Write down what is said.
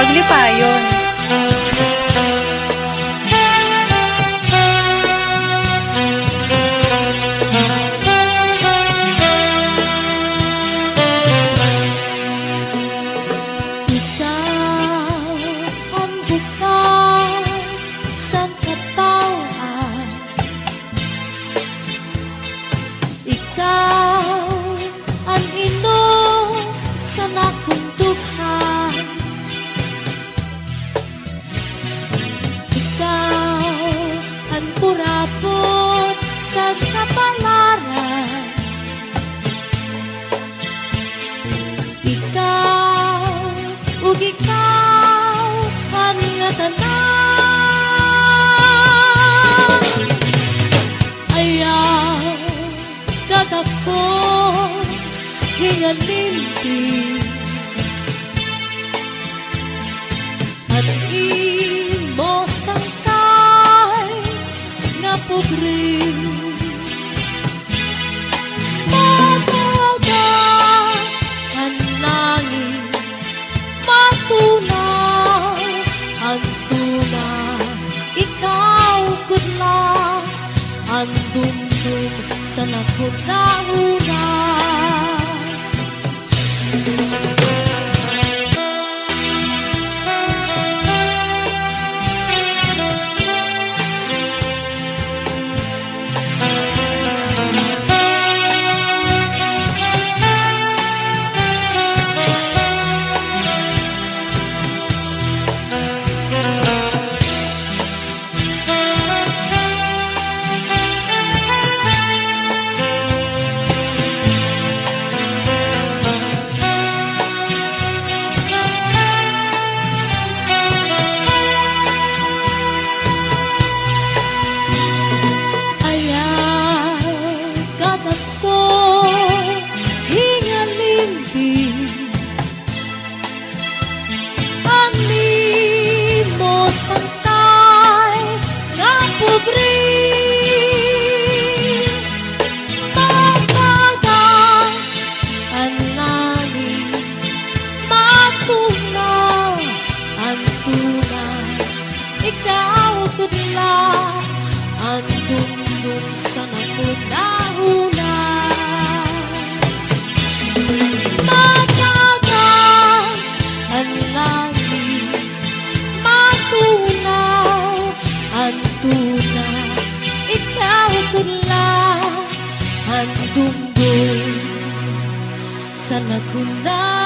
Paglipayon. Sa katawan, ikaw ang inom sa nakundughan, ikaw ang purapot sa kapalaran, ikaw ug ikaw ang tanan. Ako hingalimpi at imo sangkay nga pobre mataga ang langit matunaw ang tunaw ikaw kudla ang dumdum sa nakunahuna. Santay nga pobre mataga ang langit matunaw ang tunaw ikaw kudla ang dumdum sa nakunahuna. Mataga ang langit ikaw kudla ang dumdum sa nakuna.